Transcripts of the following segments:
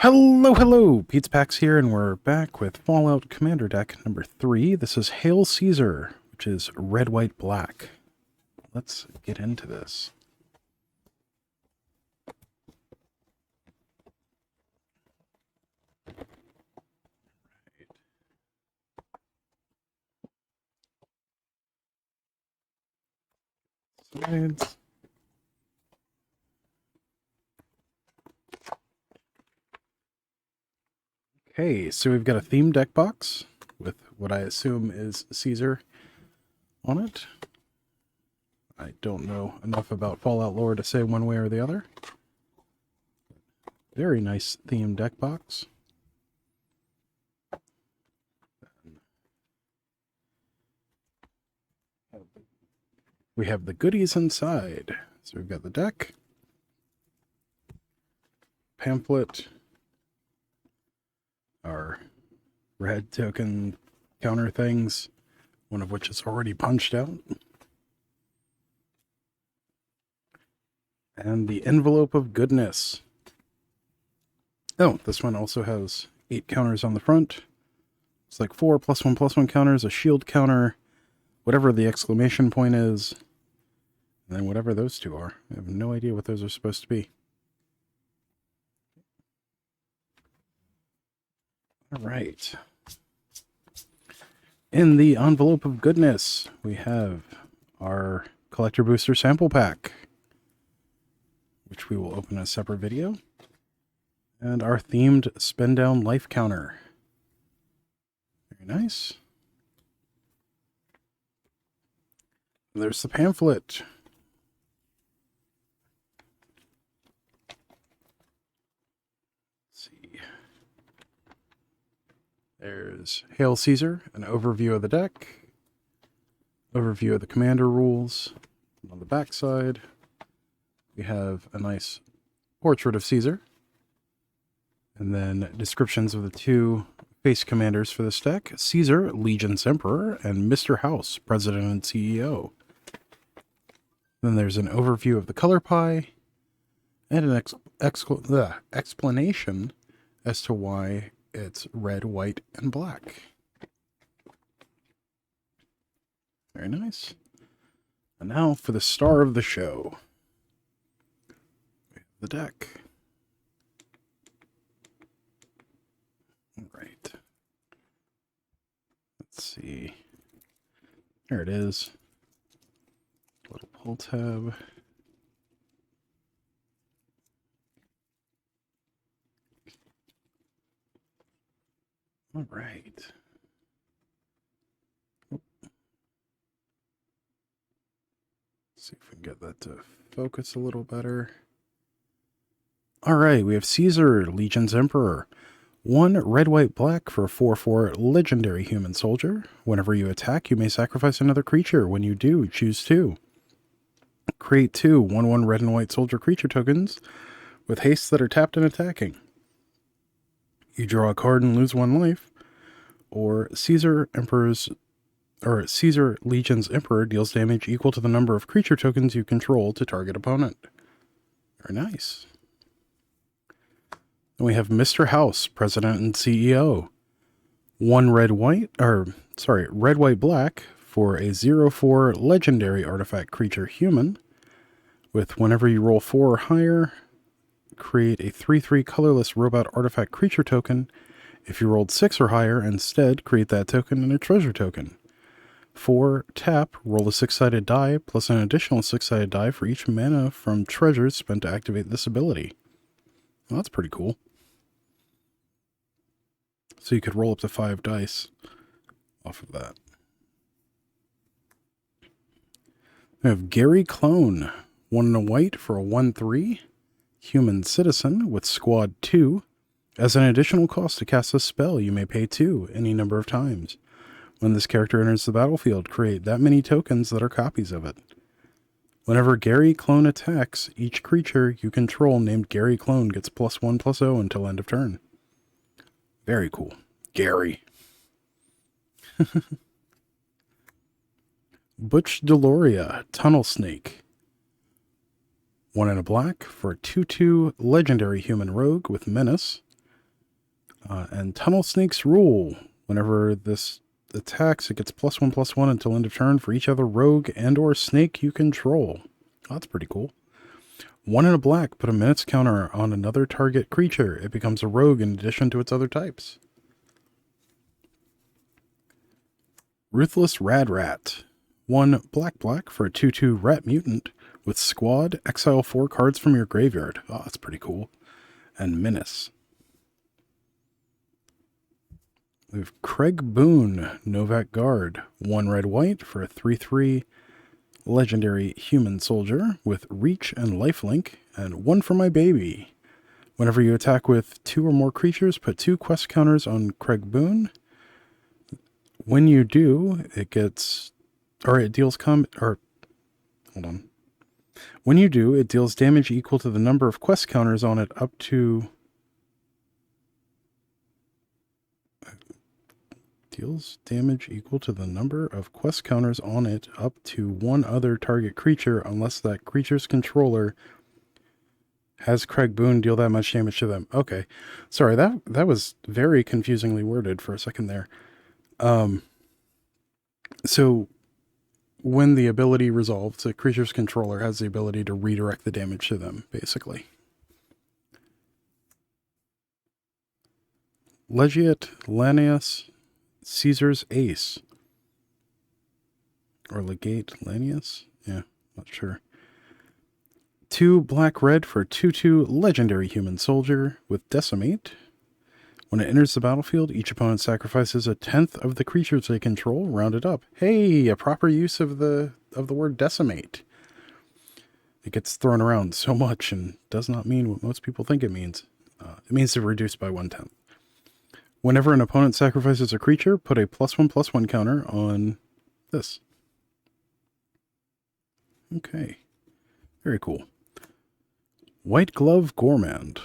Hello, Pete's Packs here, and we're back with Fallout Commander deck number 3. This is Hail Caesar, which is red, white, black. Let's get into this. Sides. Okay, so we've got a theme deck box with what I assume is Caesar on it. I don't know enough about Fallout lore to say one way or the other. Very nice theme deck box. We have the goodies inside. So we've got the deck, pamphlet, our red token counter things, one of which is already punched out, and the envelope of goodness. Oh, this one also has 8 counters on the front. It's like 4 +1/+1 counters, a shield counter, whatever the exclamation point is, and then whatever those two are. I have no idea what those are supposed to be. All right. In the envelope of goodness, we have our collector booster sample pack, which we will open in a separate video, and our themed spin down life counter. Very nice. There's the pamphlet. There's Hail Caesar, an overview of the deck, overview of the commander rules. And on the back side, we have a nice portrait of Caesar, and then descriptions of the 2 face commanders for this deck: Caesar, Legion's Emperor, and Mr. House, President and CEO. Then there's an overview of the color pie, and an explanation as to why it's red, white, and black. Very nice. And now for the star of the show. We have the deck. All right. Let's see. There it is. Little pull tab. All right. See if we can get that to focus a little better. All right, we have Caesar, Legion's Emperor. 1 red, white, black for a 4/4 legendary human soldier. Whenever you attack, you may sacrifice another creature. When you do, choose 2. Create 2 1/1 red and white soldier creature tokens with haste that are tapped and attacking. You draw a card and lose 1 life, or Caesar Legion's Emperor deals damage equal to the number of creature tokens you control to target opponent. Very nice. Then we have Mr. House, President and CEO. 1 red, white, black for a 0/4 legendary artifact creature human. With whenever you roll 4 or higher, create a 3/3 colorless robot artifact creature token. If you rolled 6 or higher, instead create that token in a treasure token. 4 tap, roll a 6-sided die, plus an additional 6-sided die for each mana from treasures spent to activate this ability. Well, that's pretty cool. So you could roll up to 5 dice off of that. We have Gary Clone, 1 and a white for a 1/3 human citizen with squad 2. As an additional cost to cast a spell, you may pay 2 any number of times. When this character enters the battlefield, create that many tokens that are copies of it. Whenever Gary Clone attacks, each creature you control named Gary Clone gets +1/+0 until end of turn. Very cool. Gary. Butch Deloria, Tunnel Snake. 1 and a black for a 2/2 legendary human rogue with menace. And Tunnel Snake's rule. Whenever this attacks, it gets +1/+1 until end of turn for each other rogue and or snake you control. Oh, that's pretty cool. 1 and a black, put a minutes counter on another target creature. It becomes a rogue in addition to its other types. Ruthless Rad Rat. 1 black for a 2/2 rat mutant with squad, exile 4 cards from your graveyard. Oh, that's pretty cool. And menace. We have Craig Boone, Novak Guard. 1 red-white for a 3/3 legendary human soldier with reach and lifelink, and 1 for my baby. Whenever you attack with 2 or more creatures, put 2 quest counters on Craig Boone. When you do, it deals When you do, it deals damage equal to the number of quest counters on it up to... Deals damage equal to the number of quest counters on it up to 1 other target creature unless that creature's controller has Craig Boone deal that much damage to them. Okay. Sorry, that was very confusingly worded for a second there. So when the ability resolves, a creature's controller has the ability to redirect the damage to them, basically. Legiat Lanius Caesar's Ace. Or Legate Lanius? Yeah, not sure. 2 black-red for 2/2 legendary human soldier with Decimate. When it enters the battlefield, each opponent sacrifices 1/10 of the creatures they control, rounded up. Hey, a proper use of the word decimate. It gets thrown around so much and does not mean what most people think it means. It means to reduce by 1/10. Whenever an opponent sacrifices a creature, put a +1/+1 counter on this. Okay. Very cool. White Glove Gourmand.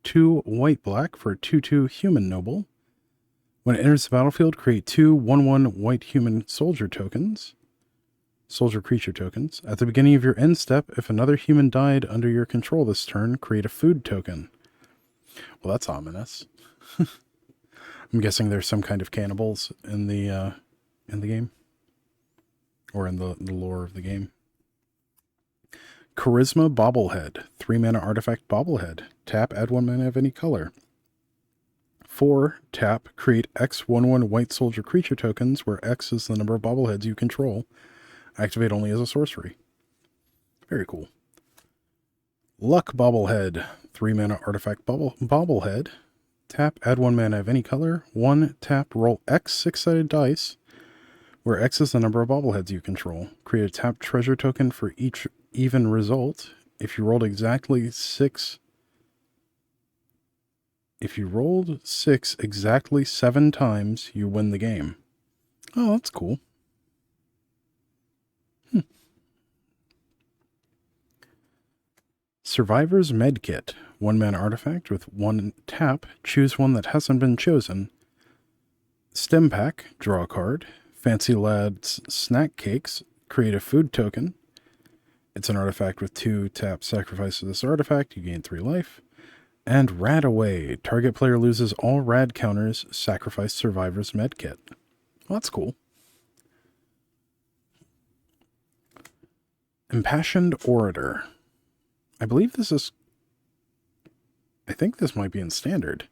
2 white-black for 2/2 human noble. When it enters the battlefield, create 2 1/1 white human soldier creature tokens. At the beginning of your end step, if another human died under your control this turn, create a food token. Well, that's ominous. I'm guessing there's some kind of cannibals in the game, or in the lore of the game. Charisma Bobblehead. 3 mana artifact Bobblehead. Tap, add 1 mana of any color. 4, tap, create X 1/1 white soldier creature tokens, where X is the number of bobbleheads you control. Activate only as a sorcery. Very cool. Luck Bobblehead. 3 mana artifact Bobblehead. Tap, add 1 mana of any color. 1, tap, roll X 6-sided dice, where X is the number of bobbleheads you control. Create a tap treasure token for each even result. If you rolled 6 exactly 7 times, you win the game. Oh, that's cool. Survivor's Medkit. 1 mana artifact with 1 tap. Choose one that hasn't been chosen. Stem Pack. Draw a card. Fancy Lad's Snack Cakes. Create a food token. It's an artifact with 2 tap. Sacrifice this artifact. You gain 3 life. And Rad Away. Target player loses all rad counters. Sacrifice Survivor's Medkit. Well, that's cool. Impassioned Orator. I think this might be in standard.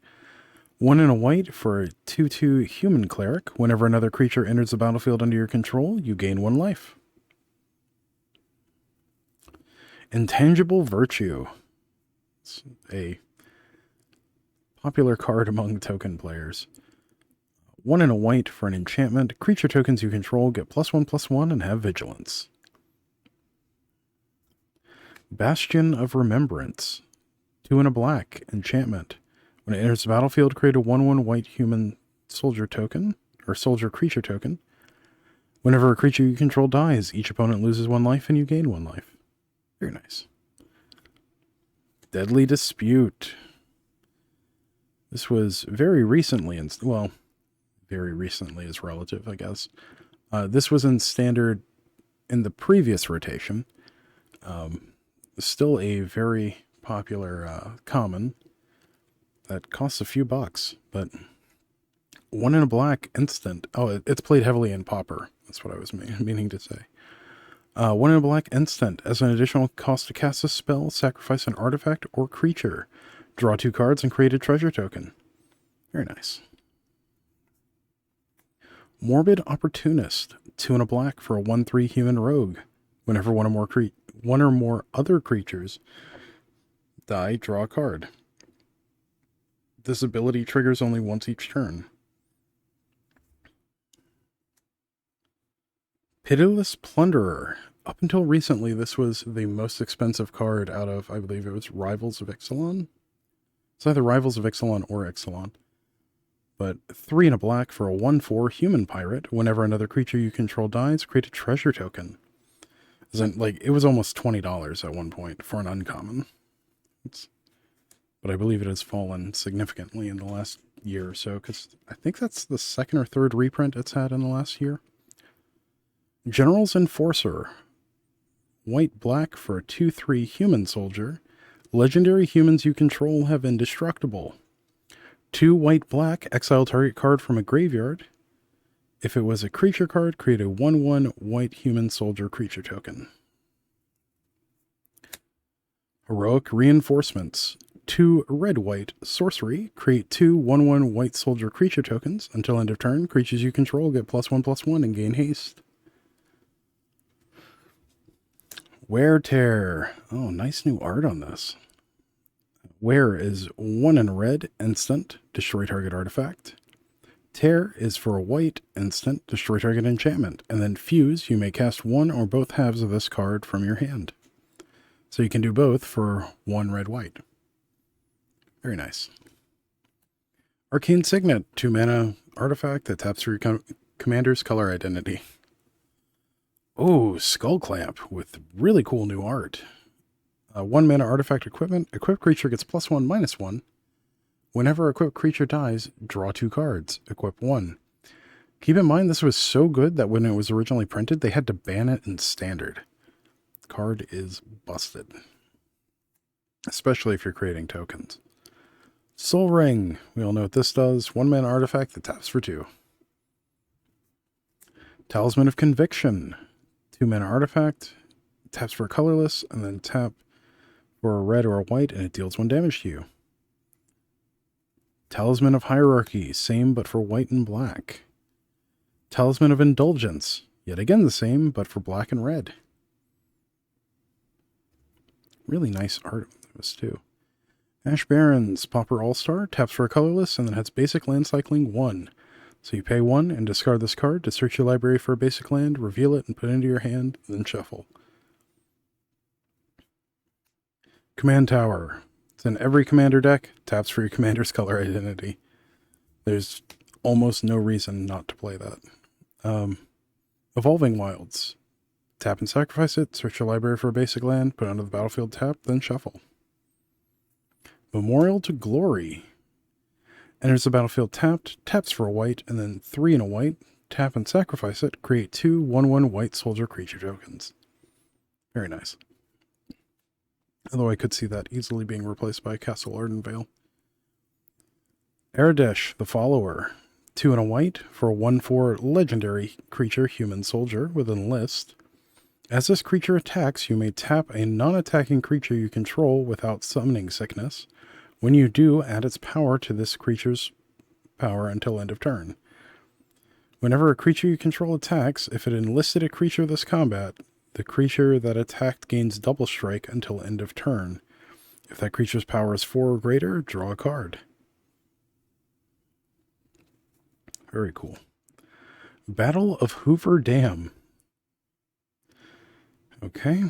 1 and a white for a 2/2 human cleric. Whenever another creature enters the battlefield under your control, you gain 1 life. Intangible Virtue. It's a popular card among token players. 1 and a white for an enchantment. Creature tokens you control get +1/+1 and have vigilance. Bastion of Remembrance. 2 and a black. Enchantment. When it enters the battlefield, create a 1/1 white human soldier token, or soldier creature token. Whenever a creature you control dies, each opponent loses 1 life and you gain 1 life. Very nice. Deadly Dispute. This was very recently, very recently is relative, I guess. This was in standard in the previous rotation. Still a very popular common. that costs a few bucks, but 1 in a black instant. Oh, it's played heavily in Pauper. That's what I was meaning to say. 1 in a black instant. As an additional cost to cast a spell, sacrifice an artifact or creature. Draw 2 cards and create a treasure token. Very nice. Morbid Opportunist. 2 in a black for a 1/3 human rogue. Whenever one or more other creatures die, draw a card. This ability triggers only once each turn. Pitiless Plunderer. Up until recently, this was the most expensive card out of, I believe it was Rivals of Ixalan. It's either Rivals of Ixalan or Ixalan. But 3 in a black for a 1/4 human pirate. Whenever another creature you control dies, create a treasure token. It was almost $20 at one point for an uncommon. But I believe it has fallen significantly in the last year or so, because I think that's the 2nd or 3rd reprint it's had in the last year. General's Enforcer. White-black for a 2/3 human soldier. Legendary humans you control have indestructible. 2 white-black, exile target card from a graveyard. If it was a creature card, create a 1/1 white human soldier creature token. Heroic Reinforcements. 2 red-white sorcery. Create 2 1/1 white soldier creature tokens. Until end of turn, creatures you control get +1/+1 and gain haste. Wear Tear. Oh, nice new art on this. Wear is 1 in a red, instant, destroy target artifact. Tear is for a white, instant, destroy target enchantment. And then Fuse, you may cast one or both halves of this card from your hand. So you can do both for 1 red-white. Very nice. Arcane Signet, 2 mana artifact that taps for your commander's color identity. Oh, Skull Clamp with really cool new art. 1 mana artifact equipment. Equipped creature gets +1/-1. Whenever equipped creature dies, draw 2 cards. Equip 1. Keep in mind this was so good that when it was originally printed, they had to ban it in standard. Card is busted. Especially if you're creating tokens. Soul Ring. We all know what this does. 1 mana artifact that taps for 2. Talisman of Conviction. 2 mana artifact. Taps for colorless, and then tap for a red or a white, and it deals 1 damage to you. Talisman of Hierarchy. Same, but for white and black. Talisman of Indulgence. Yet again the same, but for black and red. Really nice art of this, too. Ash Barrens. Pauper All-Star. Taps for a colorless, and then has basic land cycling 1. So you pay 1 and discard this card to search your library for a basic land, reveal it, and put it into your hand, then shuffle. Command Tower. It's in every commander deck. Taps for your commander's color identity. There's almost no reason not to play that. Evolving Wilds. Tap and sacrifice it, search your library for a basic land, put it onto the battlefield, tap, then shuffle. Memorial to Glory. Enters the battlefield tapped, taps for a white, and then 3 in a white. Tap and sacrifice it, create 2 1/1 white soldier creature tokens. Very nice. Although I could see that easily being replaced by Castle Ardenvale. Aradesh, the Follower. 2 in a white for a 1/4 legendary creature human soldier with enlist. As this creature attacks, you may tap a non-attacking creature you control without summoning sickness. When you do, add its power to this creature's power until end of turn. Whenever a creature you control attacks, if it enlisted a creature this combat, the creature that attacked gains double strike until end of turn. If that creature's power is 4 or greater, draw a card. Very cool. Battle of Hoover Dam. Okay.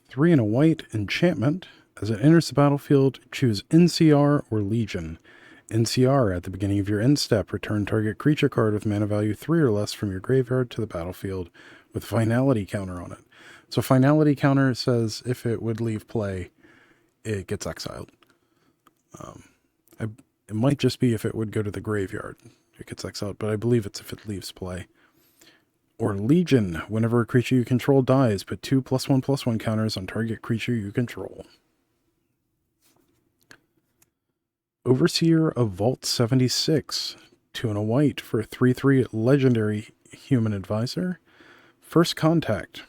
3 in a white enchantment. As it enters the battlefield, choose NCR or Legion. NCR, at the beginning of your end step, return target creature card with mana value 3 or less from your graveyard to the battlefield with finality counter on it. So finality counter says if it would leave play, it gets exiled. It might just be if it would go to the graveyard, it gets exiled, but I believe it's if it leaves play. Or Legion, whenever a creature you control dies, put 2 +1/+1 counters on target creature you control. Overseer of Vault 76, 2 and a white for a 3/3 legendary human advisor. First contact.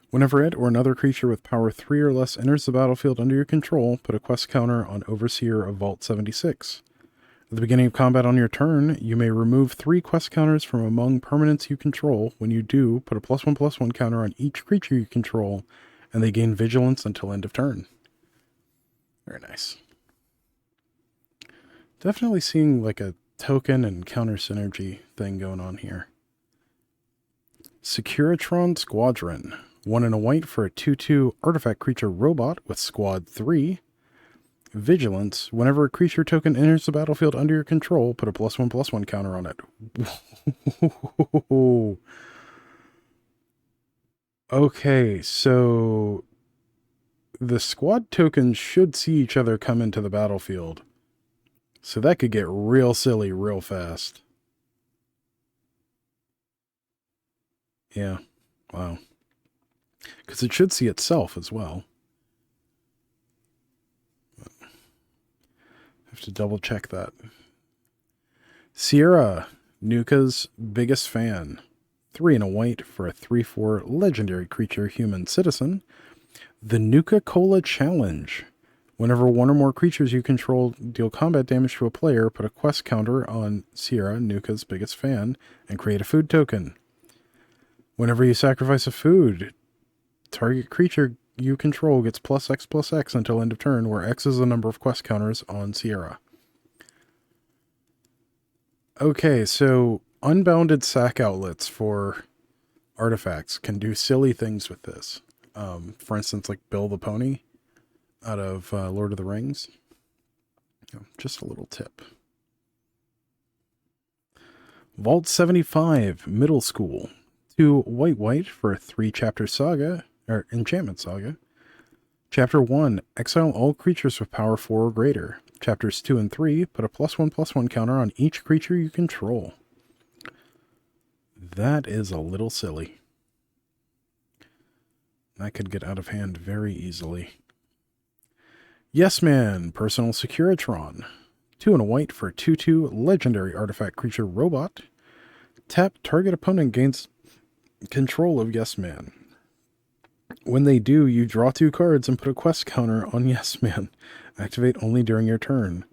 Whenever it or another creature with power 3 or less enters the battlefield under your control, put a quest counter on Overseer of Vault 76. At the beginning of combat on your turn, you may remove 3 quest counters from among permanents you control. When you do, put a +1/+1 counter on each creature you control, and they gain vigilance until end of turn. Very nice. Definitely seeing like a token and counter synergy thing going on here. Securitron Squadron. 1 and a white for a 2/2 artifact creature robot with squad 3. Vigilance. Whenever a creature token enters the battlefield under your control, put a +1/+1 counter on it. Okay, so the squad tokens should see each other come into the battlefield. So that could get real silly real fast. Yeah. Wow. Because it should see itself as well. Have to double check that. Sierra, Nuka's biggest fan. 3 and a white for a 3/4 legendary creature human citizen. The Nuka-Cola Challenge. Whenever 1 or more creatures you control deal combat damage to a player, put a quest counter on Sierra, Nuka's biggest fan, and create a food token. Whenever you sacrifice a food, target creature you control gets +X/+X until end of turn, where X is the number of quest counters on Sierra. Okay, so unbounded sack outlets for artifacts can do silly things with this. For instance, like Bill the Pony out of Lord of the Rings. Just a little tip. Vault 75, Middle School. 2 white for a 3-chapter saga, or enchantment saga. Chapter 1, exile all creatures with power 4 or greater. Chapters 2 and 3, put a +1/+1 counter on each creature you control. That is a little silly. That could get out of hand very easily. Yes Man, Personal Securitron. 2 and a white for a 2/2 legendary artifact creature robot. Tap, target opponent gains control of Yes Man. When they do, you draw 2 cards and put a quest counter on Yes Man. Activate only during your turn.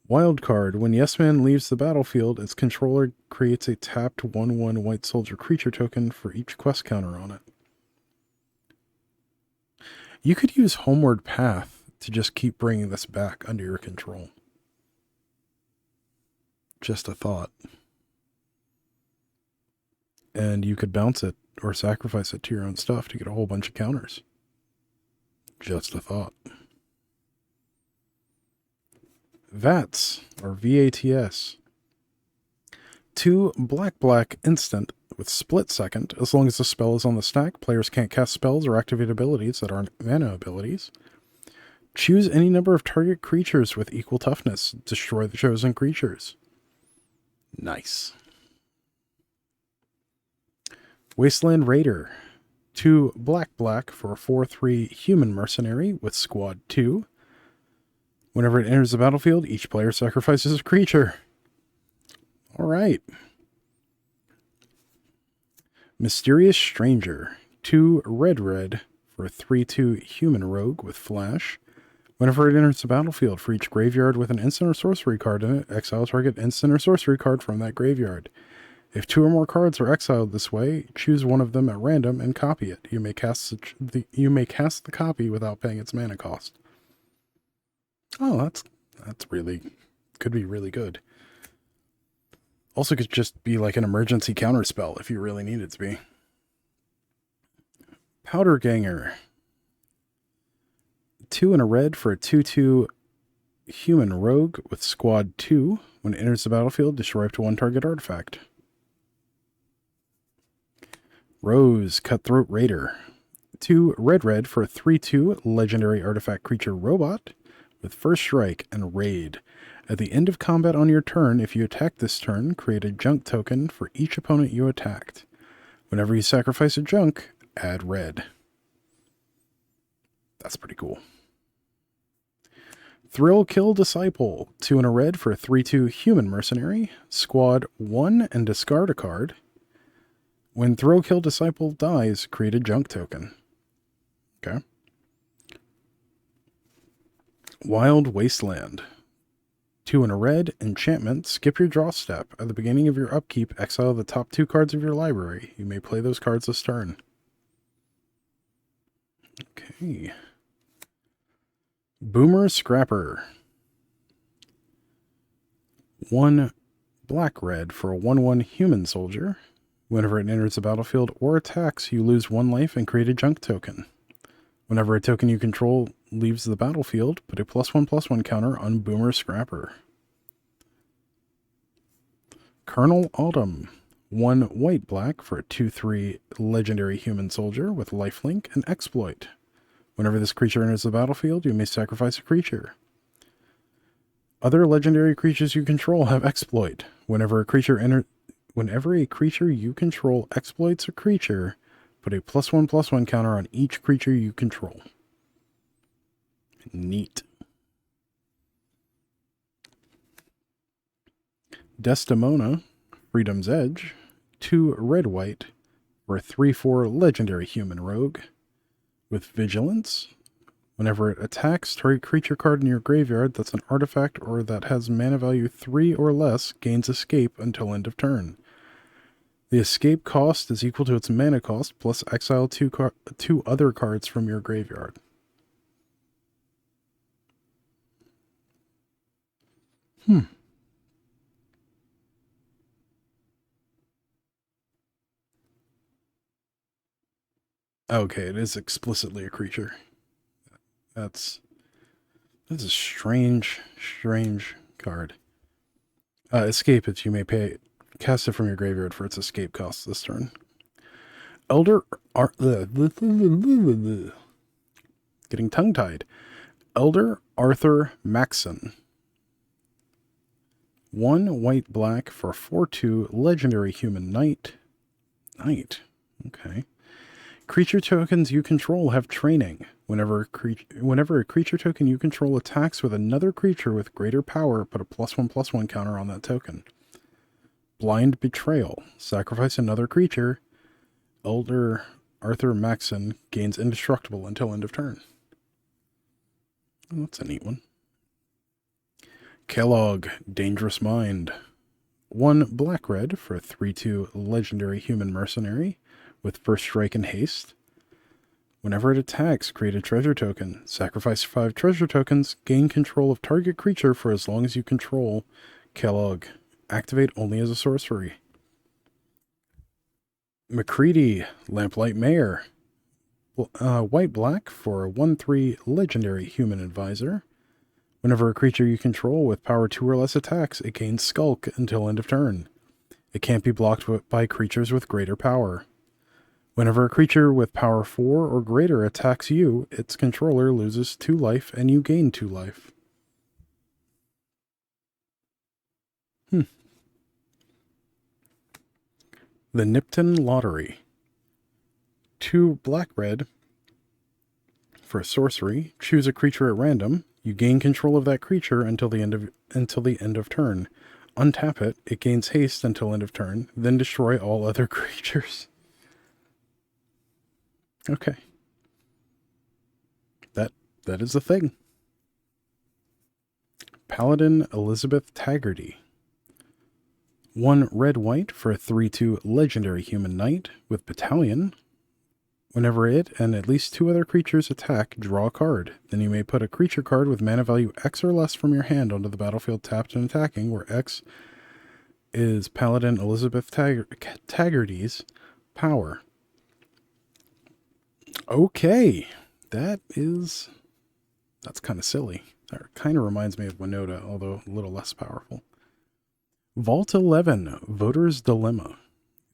Wild card. When Yes Man leaves the battlefield, its controller creates a tapped 1/1 white soldier creature token for each quest counter on it. You could use Homeward Path to just keep bringing this back under your control. Just a thought. And you could bounce it or sacrifice it to your own stuff to get a whole bunch of counters. Just a thought. VATS, or VATS. 2 black instant with split second. As long as the spell is on the stack, players can't cast spells or activate abilities that aren't mana abilities. Choose any number of target creatures with equal toughness. Destroy the chosen creatures. Nice. Wasteland Raider. 2 black for a 4/3 human mercenary with squad 2. Whenever it enters the battlefield, each player sacrifices a creature. Alright. Mysterious Stranger. 2 red for a 3/2 human rogue with flash. Whenever it enters the battlefield, for each graveyard with an instant or sorcery card in it, exile target instant or sorcery card from that graveyard. If 2 or more cards are exiled this way, choose one of them at random and copy it. You may cast the copy without paying its mana cost. Oh, that's really, could be really good. Also could just be like an emergency counter spell if you really need it to be. Powder Ganger. 2 and a red for a 2/2 human rogue with squad 2. When it enters the battlefield, destroy up to 1 target artifact. Rose, Cutthroat Raider. 2 red for a 3/2 legendary artifact creature robot with first strike and raid. At the end of combat on your turn, if you attack this turn, create a junk token for each opponent you attacked. Whenever you sacrifice a junk, add red. That's pretty cool. Thrill Kill Disciple, 2 and a red for a 3/2 human mercenary. Squad 1 and discard a card. When Thrill Kill Disciple dies, create a junk token. Okay. Wild Wasteland, 2 and a red, enchantment, skip your draw step. At the beginning of your upkeep, exile the top 2 cards of your library. You may play those cards this turn. Okay. Boomer Scrapper, 1 black-red for a 1/1 human soldier. Whenever it enters the battlefield or attacks, you lose 1 life and create a junk token. Whenever a token you control leaves the battlefield, put a +1/+1 counter on Boomer Scrapper. Colonel Autumn, 1 white-black for a 2/3 legendary human soldier with lifelink and exploit. Whenever this creature enters the battlefield, you may sacrifice a creature. Other legendary creatures you control have exploit. Whenever a creature you control exploits a creature, put a +1/+1 counter on each creature you control. Neat. Desdemona, Freedom's Edge, 2 red-white for a 3/4 legendary human rogue with vigilance. Whenever it attacks, target creature card in your graveyard that's an artifact or that has mana value 3 or less gains escape until end of turn. The escape cost is equal to its mana cost plus exile 2 other cards from your graveyard. Okay, it is explicitly a creature. That's a strange card. Escape it. You may cast it from your graveyard for its escape cost this turn. Getting tongue-tied. Elder Arthur Maxon, 1 white-black for 4/2 legendary human knight. Okay. Creature tokens you control have training. Whenever a creature token you control attacks with another creature with greater power, put a +1/+1 counter on that token. Blind Betrayal. Sacrifice another creature. Elder Arthur Maxon gains indestructible until end of turn. Oh, that's a neat one. Kellogg, Dangerous Mind. 1 black-red for a 3/2 legendary human mercenary with first strike and haste. Whenever it attacks, create a treasure token. Sacrifice 5 treasure tokens. Gain control of target creature for as long as you control Kellogg. Activate only as a sorcery. McCready, Lamplight Mayor. White-black for a 1/3 legendary human advisor. Whenever a creature you control with power 2 or less attacks, it gains Skulk until end of turn. It can't be blocked by creatures with greater power. Whenever a creature with power 4 or greater attacks you, its controller loses 2 life and you gain 2 life. The Nipton Lottery. 2 black-red for a sorcery. Choose a creature at random. You gain control of that creature until the end of turn. Untap it. It gains haste until end of turn. Then destroy all other creatures. Okay. That is the thing. Paladin Elizabeth Taggarty. 1 red-white for a 3/2 legendary human knight with battalion. Whenever it and at least 2 other creatures attack, draw a card. Then you may put a creature card with mana value X or less from your hand onto the battlefield tapped and attacking, where X is Paladin Elizabeth Taggarty's power. Okay, that's kind of silly. That kind of reminds me of Winota, although a little less powerful. Vault 11, Voter's Dilemma.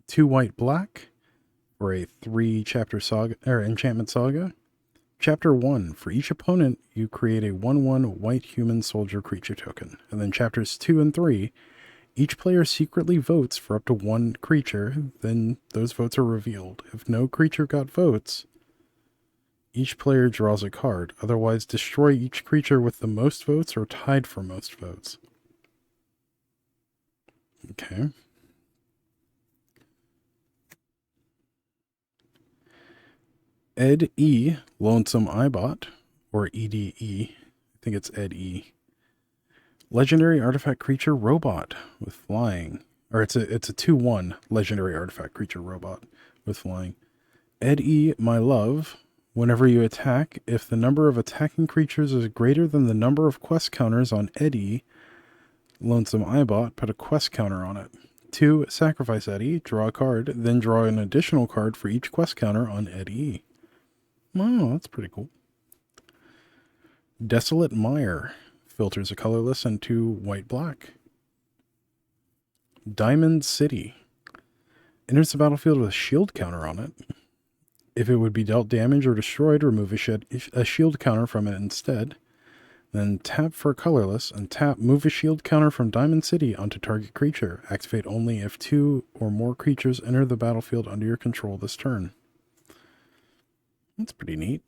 2 white-black for a 3-chapter saga or enchantment saga. Chapter 1, for each opponent, you create a 1/1 white human soldier creature token. And then chapters 2 and 3, each player secretly votes for up to 1 creature, then those votes are revealed. If no creature got votes, Each player draws a card. Otherwise, destroy each creature with the most votes or tied for most votes. Okay. Ed E, Lonesome Eyebot, or EDE. I think it's Ed E. Legendary artifact creature robot with flying. Or it's a 2/1 legendary artifact creature robot with flying. Ed E, my love. Whenever you attack, if the number of attacking creatures is greater than the number of quest counters on Eddie, Lonesome Eyebot, put a quest counter on it. 2, sacrifice Eddie, draw a card, then draw an additional card for each quest counter on Eddie. Wow, that's pretty cool. Desolate Mire, filters a colorless and 2 white-black. Diamond City, enters the battlefield with a shield counter on it. If it would be dealt damage or destroyed, remove a shield counter from it instead. Then tap for colorless and tap, move a shield counter from Diamond City onto target creature. Activate only if 2 or more creatures enter the battlefield under your control this turn. That's pretty neat.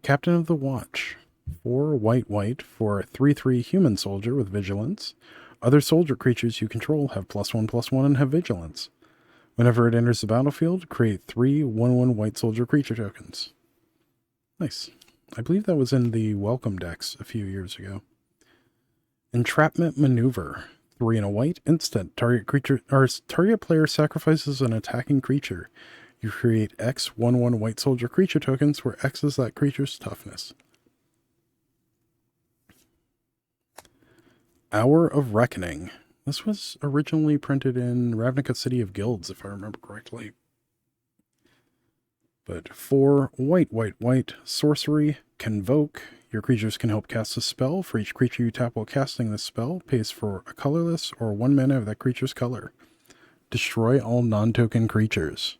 Captain of the Watch. 4 white for a 3/3 human soldier with vigilance. Other soldier creatures you control have +1/+1 and have vigilance. Whenever it enters the battlefield, create 3 1/1 white soldier creature tokens. Nice. I believe that was in the Welcome decks a few years ago. Entrapment Maneuver. 3 and a white, instant. Target player sacrifices an attacking creature. You create X 1/1 white soldier creature tokens where X is that creature's toughness. Hour of Reckoning. This was originally printed in Ravnica City of Guilds, if I remember correctly. But 4 white, sorcery, convoke. Your creatures can help cast a spell. For each creature you tap while casting this spell, pays for a colorless or 1 mana of that creature's color. Destroy all non-token creatures.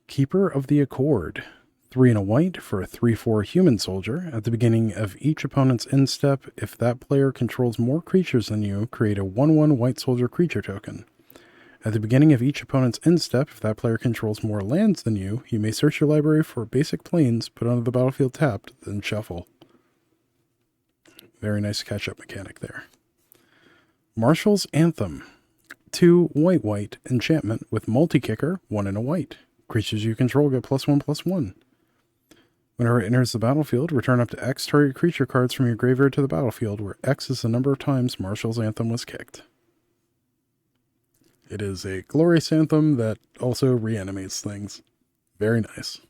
Keeper of the Accord. 3 and a white for a 3/4 human soldier. At the beginning of each opponent's end step, if that player controls more creatures than you, create a 1/1 white soldier creature token. At the beginning of each opponent's end step, if that player controls more lands than you may search your library for basic plains, put onto the battlefield tapped, then shuffle. Very nice catch-up mechanic there. Marshal's Anthem. 2 white enchantment with multi-kicker, 1 and a white. Creatures you control get +1/+1. Whenever it enters the battlefield, return up to X target creature cards from your graveyard to the battlefield, where X is the number of times Marshal's Anthem was kicked. It is a glorious anthem that also reanimates things. Very nice.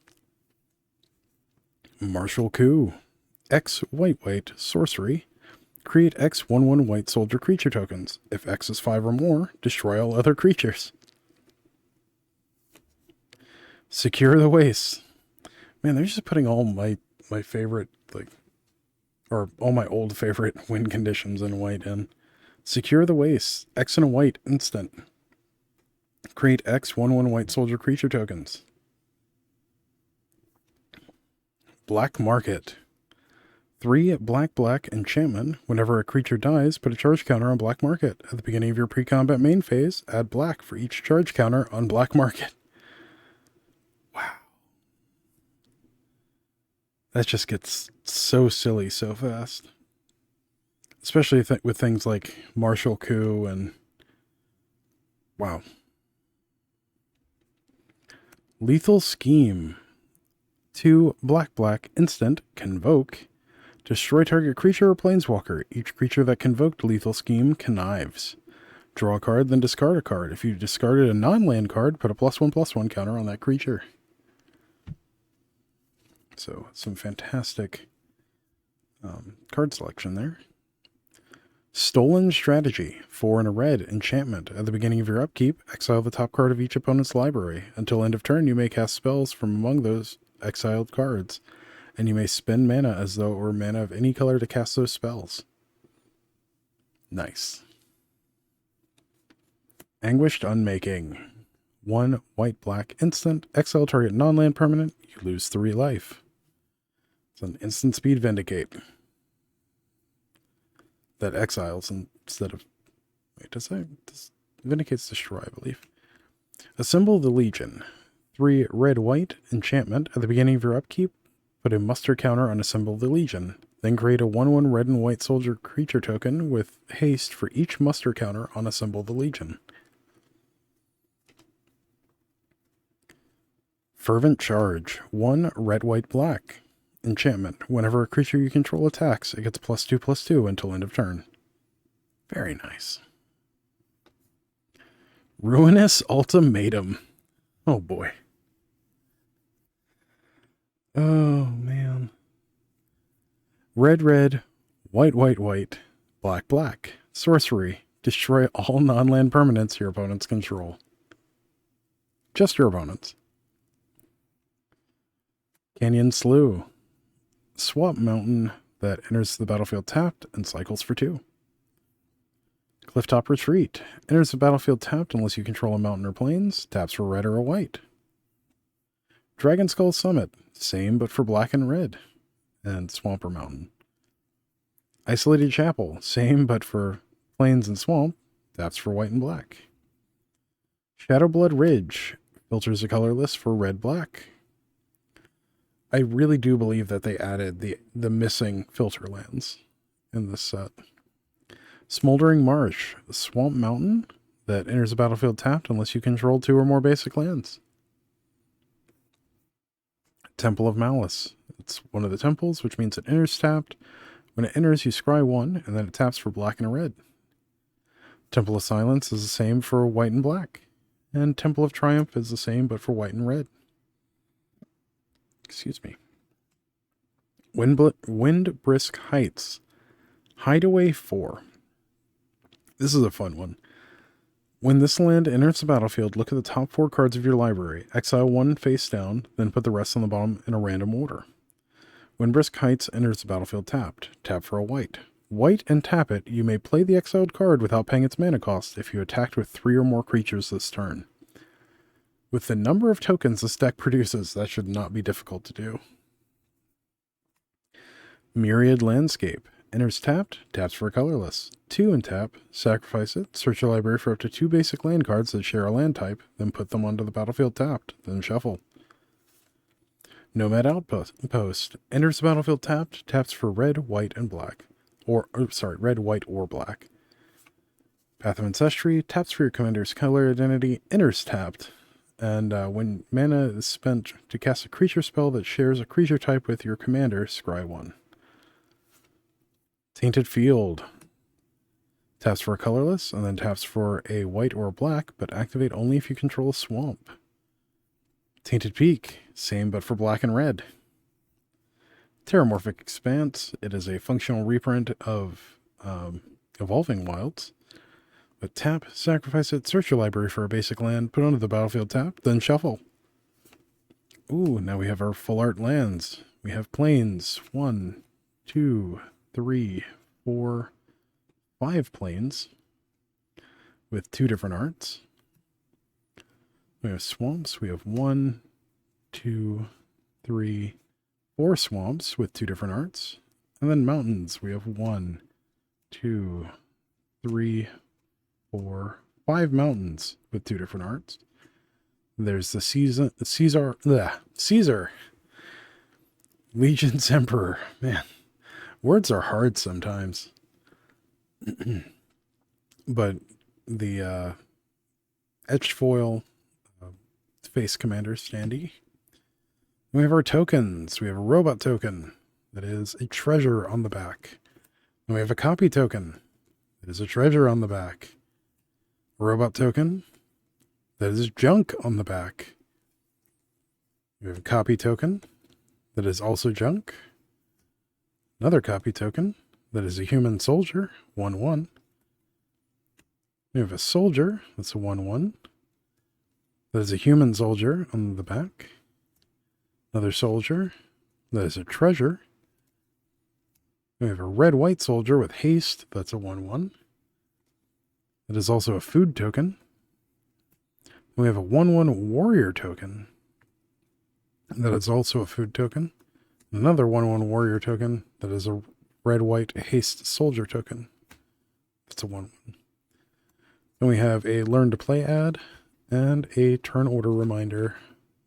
Martial Coup. X white, sorcery. Create X 1/1 white soldier creature tokens. If X is 5 or more, destroy all other creatures. Secure the Wastes. Man, they're just putting all my favorite, or all my old favorite win conditions in white in. Secure the Wastes. X and a white, instant. Create X 1/1 white soldier creature tokens. Black Market. 3 black enchantment. Whenever a creature dies, put a charge counter on Black Market. At the beginning of your pre-combat main phase, add black for each charge counter on Black Market. Wow. That just gets so silly so fast. Especially with things like Martial Coup and... Wow. Lethal Scheme. 2 black, instant, convoke. Destroy target creature or planeswalker. Each creature that convoked Lethal Scheme connives. Draw a card, then discard a card. If you discarded a non-land card, put a +1/+1 counter on that creature. So, some fantastic card selection there. Stolen Strategy. 4 and a red, enchantment. At the beginning of your upkeep, exile the top card of each opponent's library. Until end of turn, you may cast spells from among those exiled cards, and you may spend mana as though it were mana of any color to cast those spells. Nice. Anguished Unmaking. 1 white, instant. Exile target non-land permanent. You lose 3 life. It's an instant speed Vindicate. That exiles instead of... Wait, does Vindicate's destroy, I believe. Assemble the Legion. 3 red-white enchantment. At the beginning of your upkeep, put a muster counter on Assemble the Legion. Then create a 1/1 red and white soldier creature token with haste for each muster counter on Assemble the Legion. Fervent Charge. 1 red-white black. Enchantment. Whenever a creature you control attacks, it gets +2/+2 until end of turn. Very nice. Ruinous Ultimatum. Oh boy. Oh man. Red, red, white, white, white, black, black. Sorcery. Destroy all non-land permanents your opponents control. Just your opponents. Canyon Slough. Swamp Mountain that enters the battlefield tapped and cycles for 2. Clifftop Retreat. Enters the battlefield tapped unless you control a mountain or plains. Taps for red or a white. Dragon Skull Summit. Same but for black and red. And swamp or mountain. Isolated Chapel. Same but for plains and swamp. Taps for white and black. Shadowblood Ridge. Filters a colorless for red, black. I really do believe that they added the missing filter lands in this set. Smoldering Marsh, a swamp mountain that enters the battlefield tapped unless you control 2 or more basic lands. Temple of Malice. It's one of the temples, which means it enters tapped. When it enters, you scry 1, and then it taps for black and a red. Temple of Silence is the same for white and black. And Temple of Triumph is the same, but for white and red. Excuse me. Wind Brisk Heights. Hideaway 4. This is a fun one. When this land enters the battlefield, look at the top 4 cards of your library. Exile 1 face down, then put the rest on the bottom in a random order. When Brisk Heights enters the battlefield tapped, tap for a white. White and tap it, you may play the exiled card without paying its mana cost if you attacked with 3 or more creatures this turn. With the number of tokens this deck produces, that should not be difficult to do. Myriad Landscape. Enters tapped, taps for a colorless. 2 and tap, sacrifice it, search your library for up to 2 basic land cards that share a land type, then put them onto the battlefield tapped, then shuffle. Nomad Outpost. Enters the battlefield tapped, taps for red, white, and black. Red, white, or black. Path of Ancestry. Taps for your commander's color identity, enters tapped. And when mana is spent to cast a creature spell that shares a creature type with your commander, scry 1. Tainted Field. Taps for a colorless, and then taps for a white or a black, but activate only if you control a swamp. Tainted Peak. Same but for black and red. Terramorphic Expanse. It is a functional reprint of Evolving Wilds. But tap, sacrifice it, search your library for a basic land, put onto the battlefield tap, then shuffle. Ooh, now we have our full art lands. We have plains. 1, 2, 3, 4, 5 plains with 2 different arts. We have swamps. We have 1, 2, 3, 4 swamps with 2 different arts. And then mountains. We have 1, 2, 3, 4, 5 mountains with 2 different arts. There's the Caesar. Legion's Emperor. Man, words are hard sometimes. But the etched foil face commander standee. We have our tokens. We have a robot token that is a treasure on the back. And we have a copy token that is a treasure on the back. A robot token that is junk on the back. We have a copy token that is also junk. Another copy token that is a human soldier, 1/1. We have a soldier that's a 1/1. That is a human soldier on the back. Another soldier that is a treasure. We have a red-white soldier with haste that's a 1/1. That is also a food token. We have a 1/1 warrior token. That is also a food token. Another 1/1 warrior token. That is a red-white haste soldier token. That's a 1/1. Then we have a learn to play ad. and a turn order reminder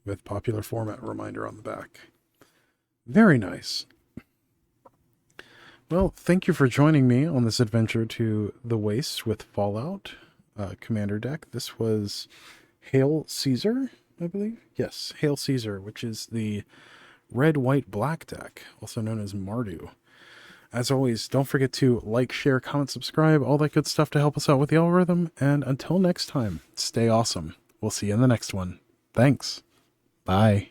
with popular format reminder on the back. Very nice. Well, thank you for joining me on this adventure to the Waste with Fallout Commander deck. This was Hail Caesar, I believe. Yes, Hail Caesar, which is the red, white, black deck, also known as Mardu. As always, don't forget to like, share, comment, subscribe, all that good stuff to help us out with the algorithm. And until next time, stay awesome. We'll see you in the next one. Thanks. Bye.